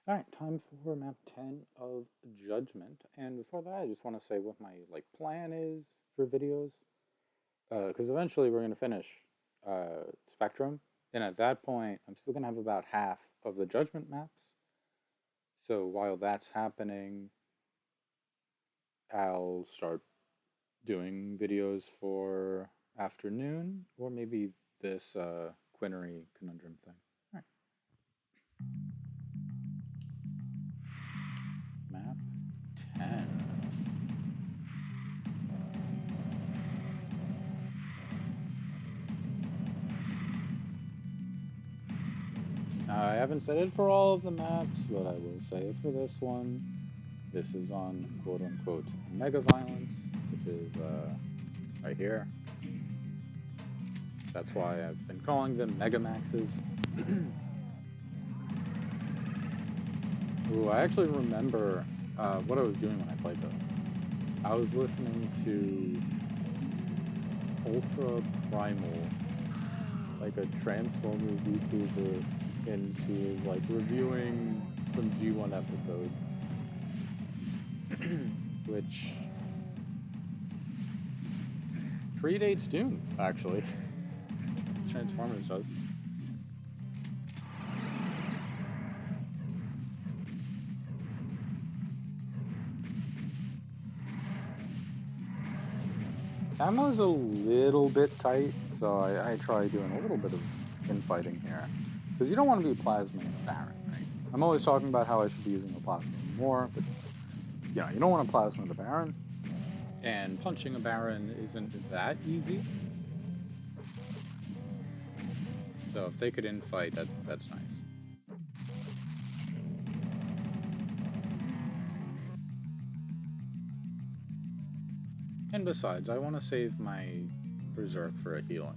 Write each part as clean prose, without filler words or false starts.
Alright, time for map 10 of Judgment. And before that, I just want to say what my plan is for videos. Because eventually we're going to finish Spectrum. And at that point, I'm still going to have about half of the Judgment maps. So while that's happening, I'll start doing videos for afternoon, or maybe this Quinnery Conundrum thing. All right. Map 10. I haven't said it for all of the maps, but I will say it for this one. This is on quote-unquote mega violence, which is right here. That's why I've been calling them megamaxes. Ooh, I actually remember what I was doing when I played those. I was listening to Ultra Primal, like a Transformers YouTuber, and she was reviewing some G1 episodes, which predates Doom, actually. Transformers does. Ammo's a little bit tight, so I try doing a little bit of infighting here. Because you don't want to be plasming a Baron, right? I'm always talking about how I should be using the plasma more, but yeah, you don't want to plasma the Baron. And punching a Baron isn't that easy. So if they could infight, that's nice. And besides, I want to save my Berserk for a healing.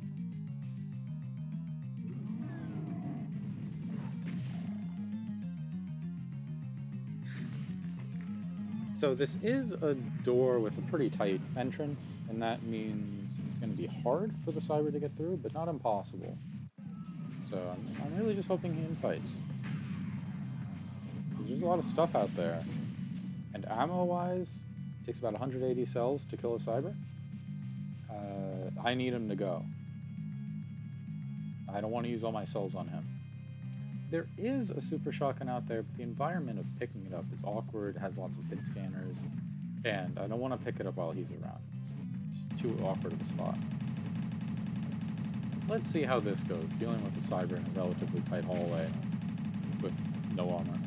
So this is a door with a pretty tight entrance, and that means it's going to be hard for the Cyber to get through, but not impossible. So I'm really just hoping he infights. Because there's a lot of stuff out there. And ammo-wise, it takes about 180 cells to kill a Cyber. I need him to go. I don't want to use all my cells on him. There is a Super Shotgun out there, but the environment of picking it up is awkward, has lots of hit scanners, and I don't want to pick it up while he's around. It's too awkward of a spot. Let's see how this goes, dealing with the Cyber in a relatively tight hallway with no armor.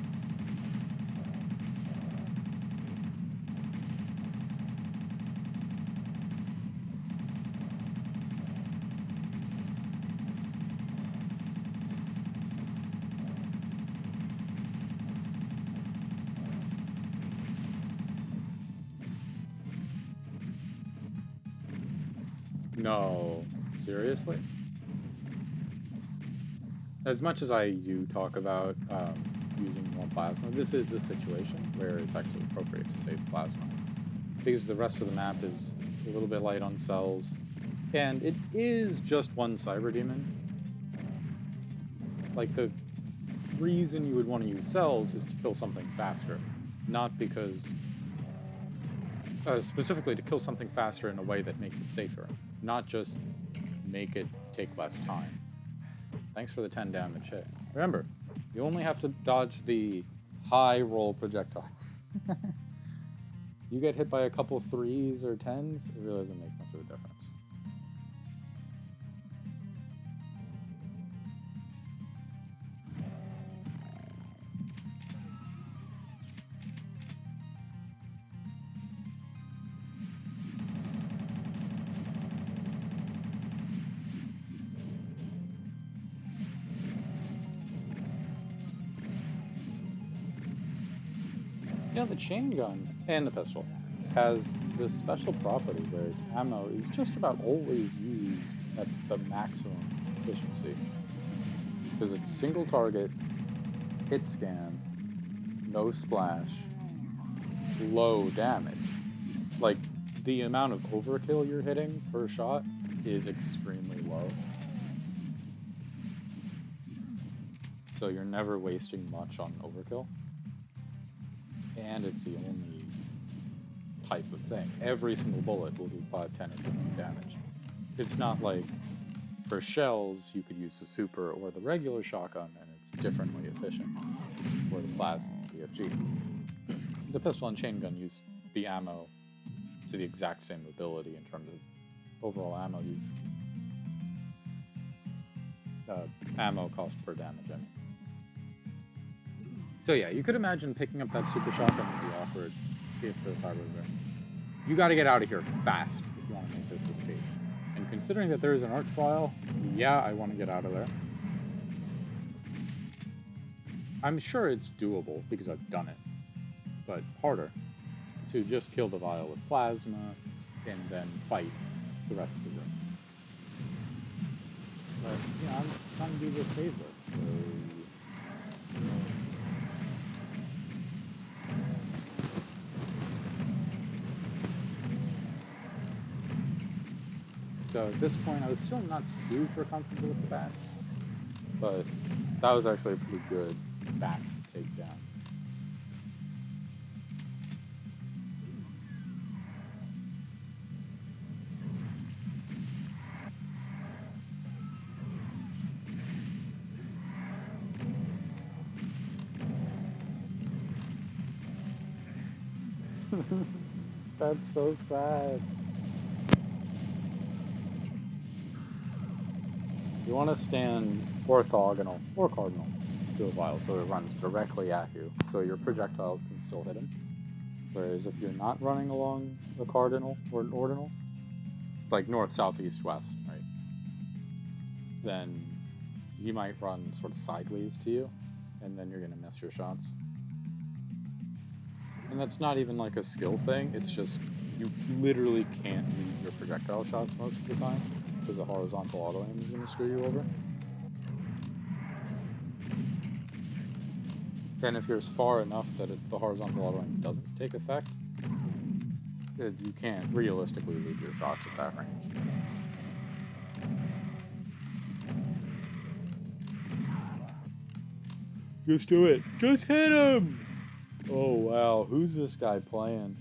No, seriously? As much as I do talk about using more plasma, this is a situation where it's actually appropriate to save plasma. Because the rest of the map is a little bit light on cells, and it is just one Cyber Demon. Like, the reason you would want to use cells is to kill something faster, not because... specifically to kill something faster in a way that makes it safer, not just make it take less time. Thanks for the 10 damage hit. Remember, you only have to dodge the high roll projectiles. You get hit by a couple 3s or 10s, it really doesn't make much of a difference. You know, the chain gun and the pistol has this special property where its ammo is just about always used at the maximum efficiency. Because it's single target, hit scan, no splash, low damage. Like, the amount of overkill you're hitting per shot is extremely low. So you're never wasting much on overkill. and it's the only type of thing. Every single bullet will do 5, 10, or 15 damage. It's not like for shells you could use the super or the regular shotgun and it's differently efficient, or the plasma, BFG. The pistol and chain gun use the ammo to the exact same ability in terms of overall ammo use. Ammo cost per damage, I mean. So yeah, you could imagine picking up that super shotgun would be awkward if there's hardware there. You gotta get out of here fast if you want to make this escape. And considering that there is an art file, yeah, I want to get out of there. I'm sure it's doable because I've done it, but harder to just kill the vial with plasma and then fight the rest of the room. But yeah, I'm trying to do this save list, so at this point, I was still not super comfortable with the bats, but that was actually a pretty good bat to take down. That's so sad. You want to stand orthogonal or cardinal to a vial so it runs directly at you, so your projectiles can still hit him. Whereas if you're not running along the cardinal or an ordinal, like north, south, east, west, right, then you might run sort of sideways to you, and then you're going to miss your shots. And that's not even like a skill thing, it's just you literally can't read your projectile shots most of the time, because the horizontal auto aim is going to screw you over. And if you're far enough that the horizontal auto aim doesn't take effect, you can't realistically lead your shots at that range. Just do it. Just hit him! Oh wow, who's this guy playing?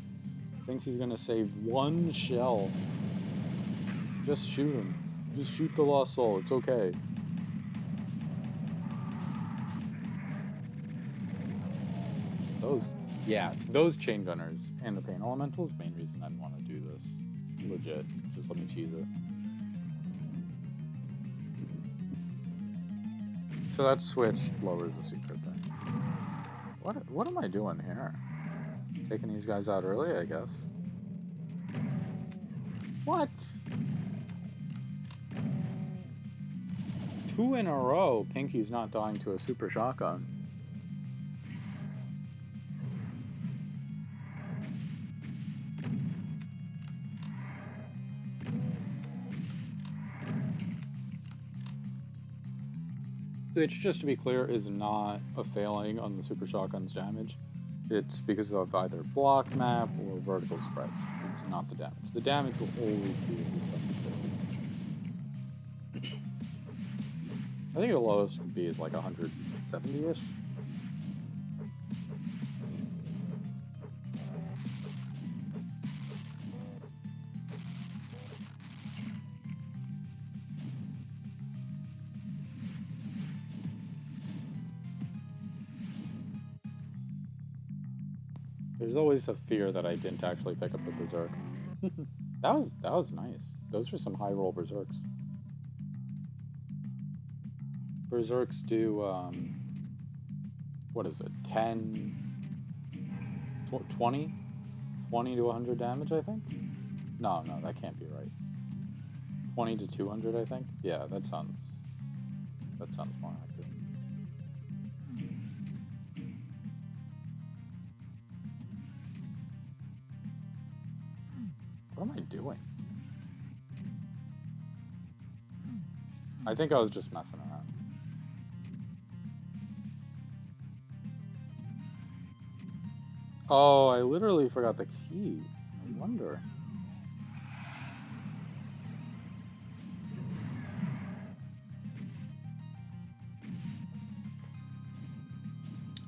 Thinks he's gonna save one shell. Just shoot him. Just shoot the lost soul, it's okay. Those chain gunners and the pain elementals, main reason I'd want to do this. Legit. Just let me cheese it. So that switch lowers the secret thing. What am I doing here? Taking these guys out early, I guess. What? 2 in a row, Pinky's not dying to a super shotgun. Which, just to be clear, is not a failing on the super shotgun's damage. It's because of either block map or vertical spread. It's not the damage. The damage will always be I think the lowest would be like 170-ish. There's always a fear that I didn't actually pick up the berserk. That was nice. Those are some high roll berserks. Berserks do what is it? 10 20 to 100 damage, I think? No, that can't be right. 20 to 200, I think. Yeah, that sounds more accurate. What am I doing? I think I was just messing around. Oh, I literally forgot the key. I wonder.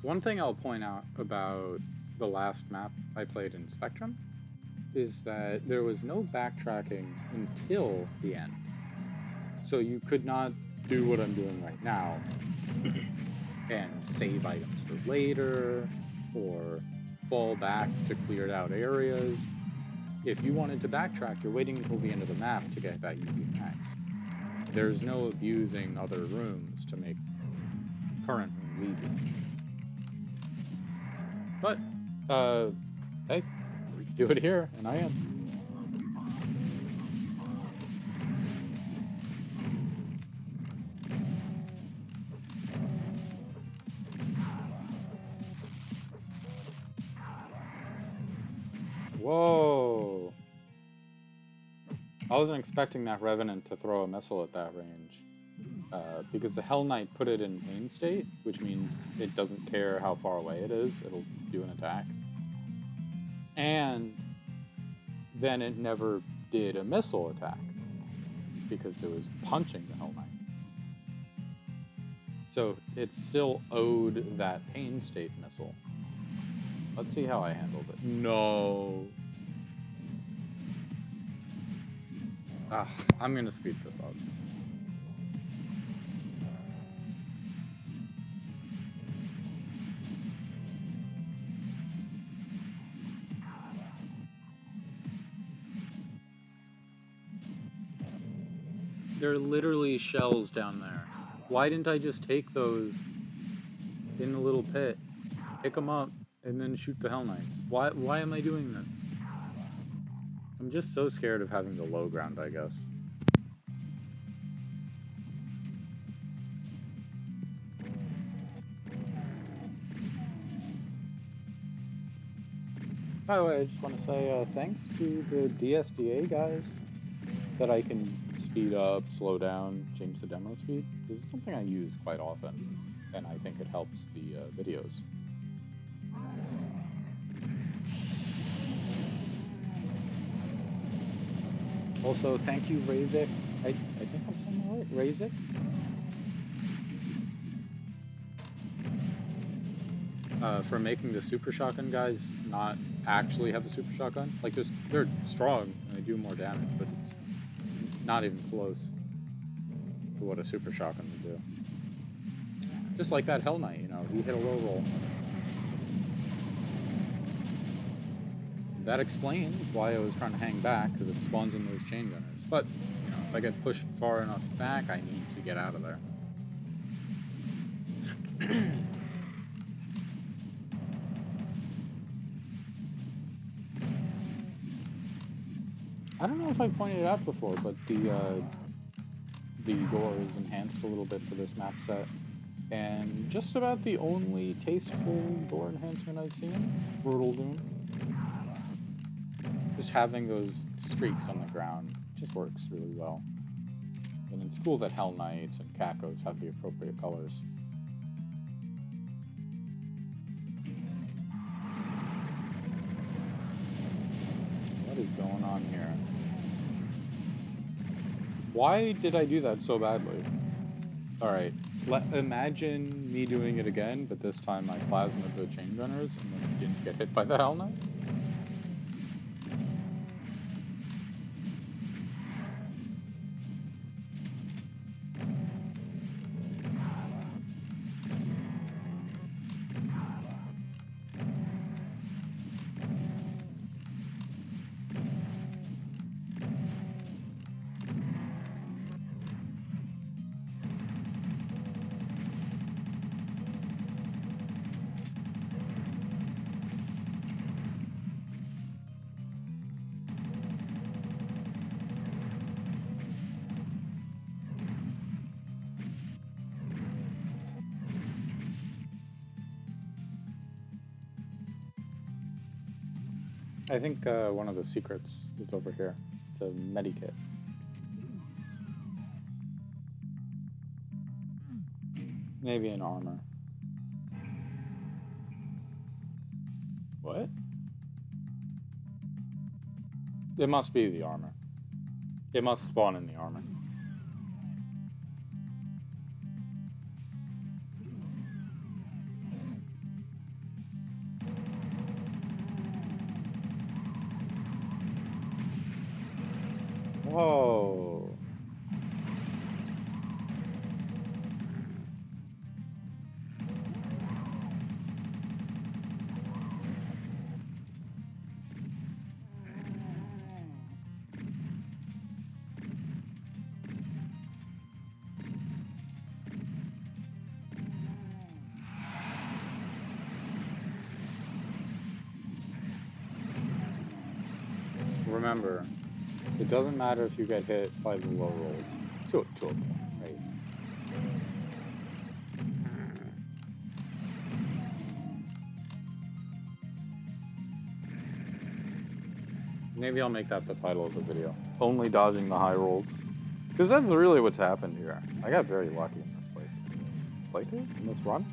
One thing I'll point out about the last map I played in Spectrum is that there was no backtracking until the end. So you could not do what I'm doing right now and save items for later or fall back to cleared out areas. If you wanted to backtrack, you're waiting until the end of the map to get that UV max. There's no abusing other rooms to make current rooms easy. But, hey, we can do it here, and I am. Whoa! I wasn't expecting that Revenant to throw a missile at that range. Because the Hell Knight put it in pain state, which means it doesn't care how far away it is, it'll do an attack. And then it never did a missile attack, because it was punching the Hell Knight. So it still owed that pain state missile. Let's see how I handled it. No. I'm gonna speed this up. There are literally shells down there. Why didn't I just take those in the little pit, pick them up, and then shoot the Hell Knights? Why am I doing this? I'm just so scared of having the low ground, I guess. By the way, I just want to say thanks to the DSDA guys that I can speed up, slow down, change the demo speed. This is something I use quite often, and I think it helps the videos. Also, thank you, Razik. I think I'm saying that right. Razik? For making the super shotgun guys not actually have a super shotgun. Like, they're strong and they do more damage, but it's not even close to what a super shotgun would do. Just like that Hell Knight, you know, he hit a low roll. That explains why I was trying to hang back, because it spawns in those chain gunners. But, you know, if I get pushed far enough back, I need to get out of there. I don't know if I pointed it out before, but the door is enhanced a little bit for this map set. And just about the only tasteful door enhancement I've seen, Brutal Doom. Just having those streaks on the ground just works really well. And it's cool that Hell Knights and Cacos have the appropriate colors. What is going on here? Why did I do that so badly? Alright, imagine me doing it again, but this time I plasmaed the chain gunners and then didn't get hit by the Hell Knights. I think one of the secrets is over here. It's a medikit. Maybe an armor. What? It must be the armor. It must spawn in the armor. Whoa. Remember, it doesn't matter if you get hit by the low rolls. To a point, right? Maybe I'll make that the title of the video. Only dodging the high rolls. Because that's really what's happened here. I got very lucky in this playthrough. In this run.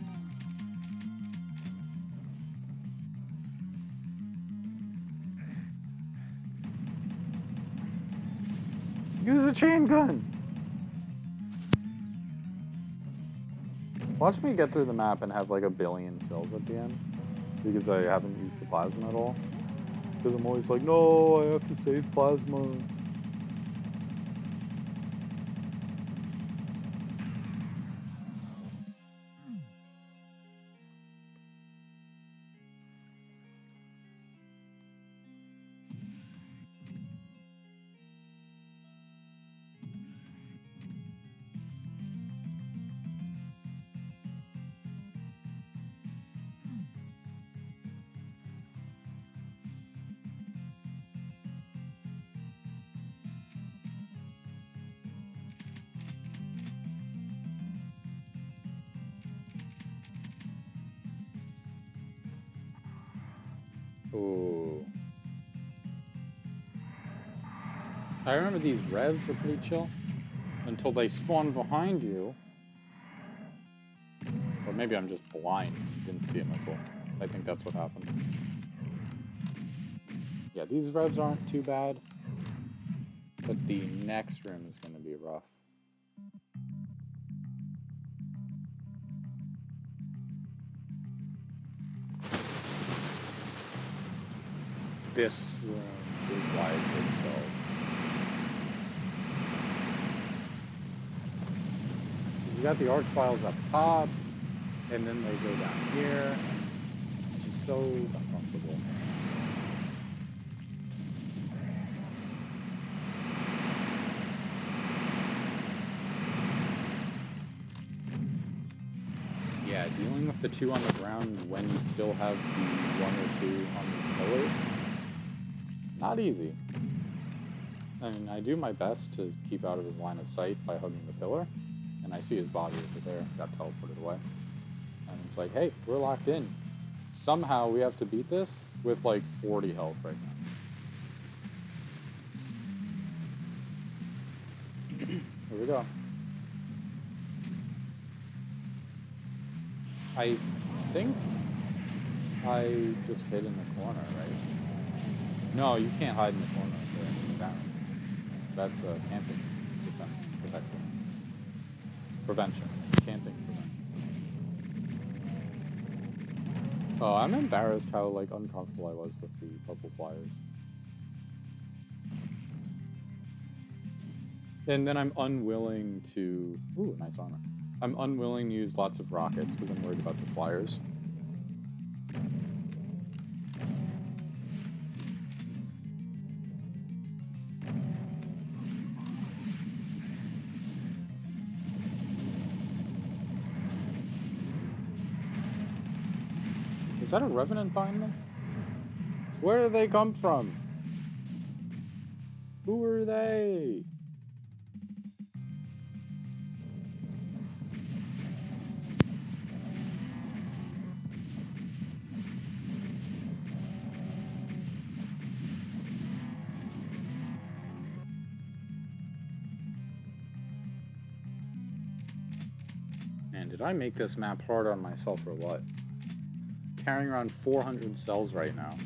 Use a chain gun! Watch me get through the map and have like 1 billion cells at the end. Because I haven't used the plasma at all. Because I'm always like, no, I have to save plasma. Ooh. I remember these revs were pretty chill until they spawn behind you. Or maybe I'm just blind, didn't see a missile. I think that's what happened. Yeah, these revs aren't too bad, but the next room is going to be rough. This room is wide itself. You got the arch files up top, and then they go down here. It's just so uncomfortable. Yeah, dealing with the 2 on the ground when you still have the 1 or 2 on the pillar. Not easy. I mean, I do my best to keep out of his line of sight by hugging the pillar, and I see his body over there, got teleported away. And it's like, hey, we're locked in. Somehow we have to beat this with like 40 health right now. Here we go. I think I just hid in the corner, right? No, you can't hide in the corner there in the barrens. That's camping prevention. Camping prevention. Oh, I'm embarrassed how like uncomfortable I was with the purple flyers. And then I'm unwilling to... Ooh, nice armor. I'm unwilling to use lots of rockets because I'm worried about the flyers. Is that a revenant behind me? Where did they come from? Who are they? Man, did I make this map hard on myself or what? Carrying around 400 cells right now.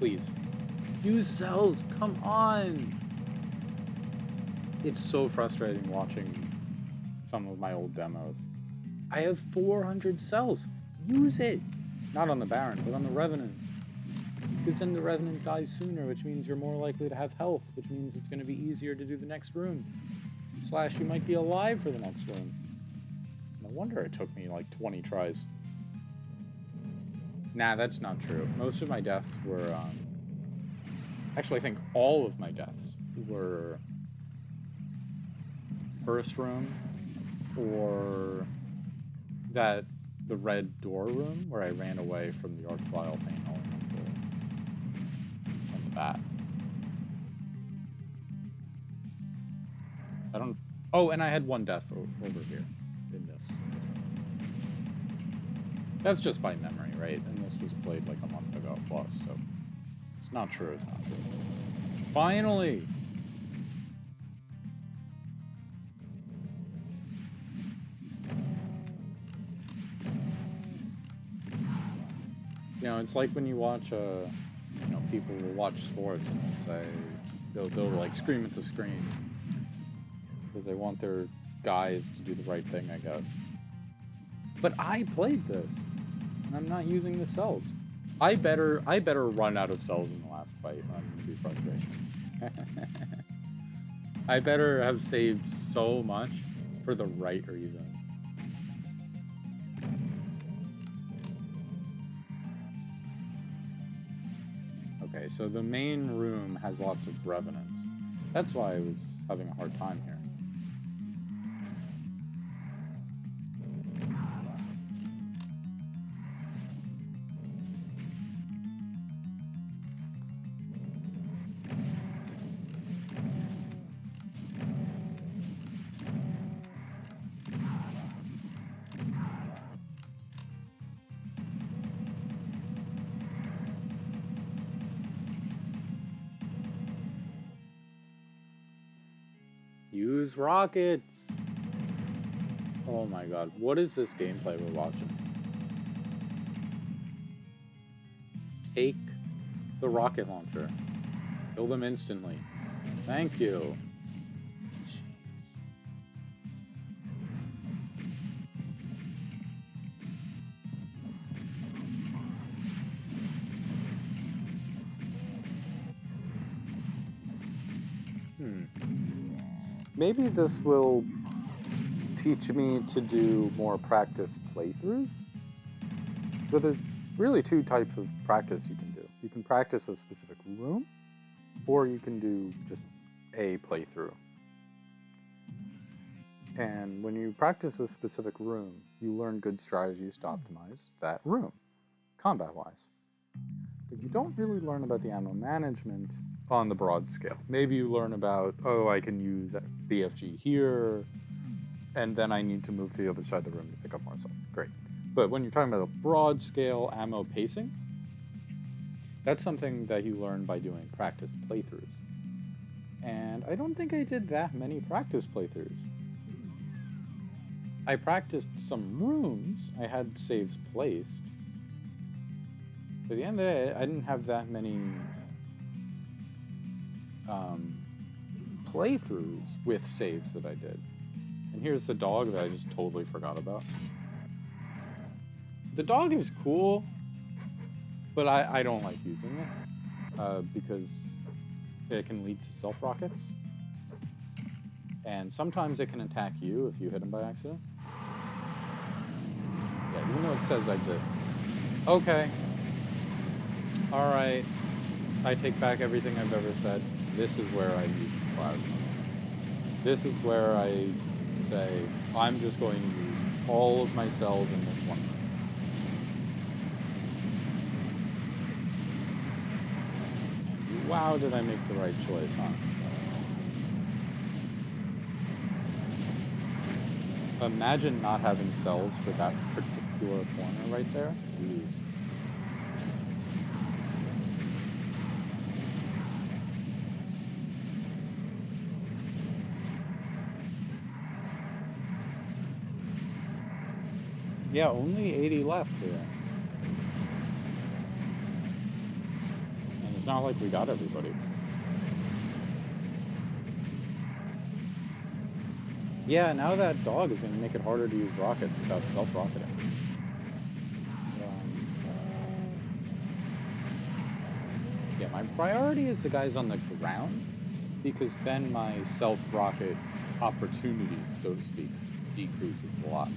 Please. Use cells, come on! It's so frustrating watching some of my old demos. I have 400 cells. Use it! Not on the Baron, but on the Revenants. Because then the Revenant dies sooner, which means you're more likely to have health, which means it's going to be easier to do the next room. / you might be alive for the next room. No wonder it took me like 20 tries. Nah, that's not true. Most of my deaths were... actually, I think all of my deaths were first room or the red door room where I ran away from the Archvile panel and the bat. I don't... Oh, and I had one death over here in this. That's just by memory, right? And this was played like a month ago plus, so it's not true. It's not true. Finally! You know, it's like when you watch, people will watch sports and they'll say, they'll like scream at the screen because they want their guys to do the right thing, I guess. But I played this, and I'm not using the cells. I better run out of cells in the last fight, or I'm gonna be frustrated. I better have saved so much for the right reason. Okay, so the main room has lots of revenants. That's why I was having a hard time here. Use rockets! Oh my god, what is this gameplay we're watching? Take the rocket launcher. Kill them instantly. Thank you. Jeez. Maybe this will teach me to do more practice playthroughs. So there's really two types of practice you can do. You can practice a specific room, or you can do just a playthrough. And when you practice a specific room, you learn good strategies to optimize that room, combat-wise. But you don't really learn about the ammo management on the broad scale. Maybe you learn about, oh, I can use BFG here, and then I need to move to the other side of the room to pick up more cells. Great. But when you're talking about a broad scale ammo pacing, that's something that you learn by doing practice playthroughs. And I don't think I did that many practice playthroughs. I practiced some rooms, I had saves placed. But at the end of the day, I didn't have that many playthroughs with saves that I did. And here's the dog that I just totally forgot about. The dog is cool, but I don't like using it because it can lead to self-rockets. And sometimes it can attack you if you hit him by accident. Yeah, even though it says exit. Okay. Alright. I take back everything I've ever said. This is where I use plasma. This is where I say, I'm just going to use all of my cells in this one. Wow, did I make the right choice, huh? Imagine not having cells for that particular corner right there. Jeez. Yeah, only 80 left here. And it's not like we got everybody. Yeah, now that dog is going to make it harder to use rockets without self-rocketing. My priority is the guys on the ground, because then my self-rocket opportunity, so to speak, decreases a lot.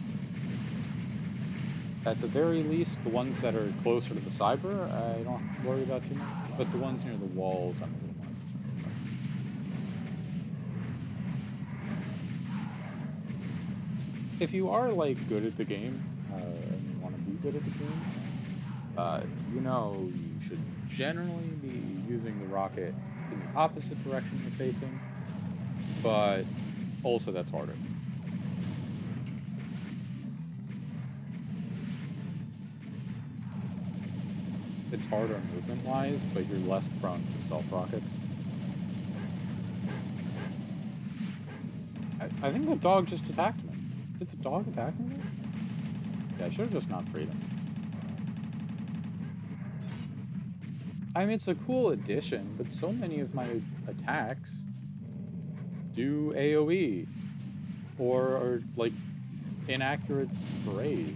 At the very least, the ones that are closer to the cyber, I don't worry about too much, but the ones near the walls, I'm a little more concerned about. If you are, like, good at the game, and you want to be good at the game, you know you should generally be using the rocket in the opposite direction you're facing, but also that's harder. It's harder movement-wise, but you're less prone to self-rockets. I think the dog just attacked me. Did the dog attack me? Yeah, I should have just not freed him. I mean, it's a cool addition, but so many of my attacks do AoE or are, like, inaccurate sprays.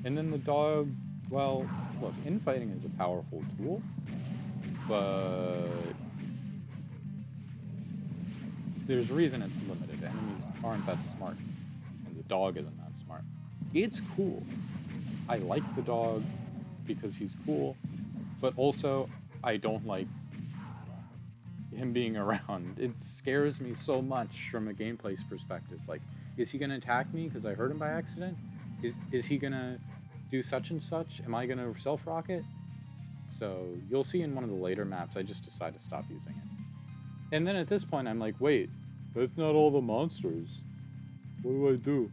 And then the dog, well, look, infighting is a powerful tool, but there's a reason it's limited. Enemies aren't that smart, and the dog isn't that smart. It's cool. I like the dog because he's cool, but also I don't like him being around. It scares me so much from a gameplay perspective. Like, is he gonna attack me because I hurt him by accident? Is he gonna do such and such? Am I gonna self-rocket? So you'll see in one of the later maps, I just decide to stop using it. And then at this point, I'm like, wait, that's not all the monsters. What do I do?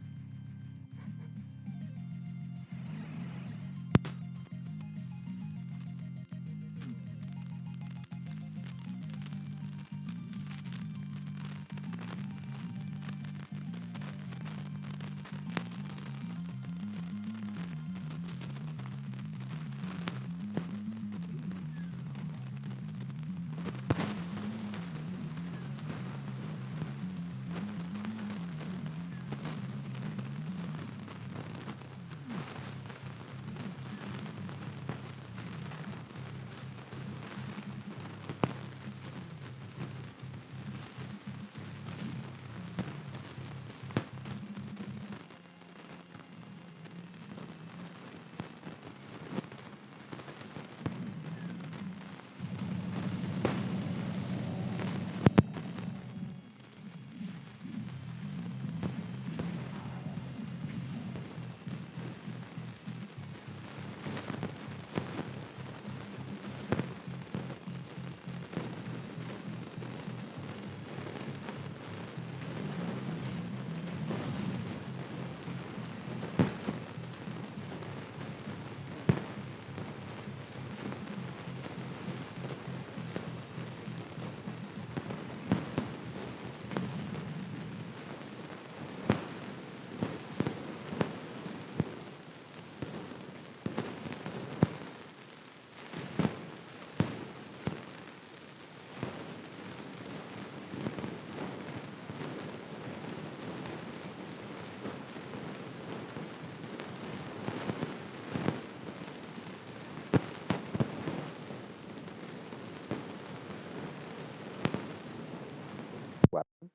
Weapon.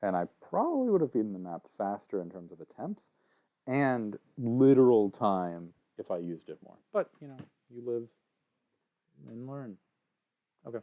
And I probably would have beaten the map faster in terms of attempts and literal time if I used it more. But, you know, you live and learn. Okay.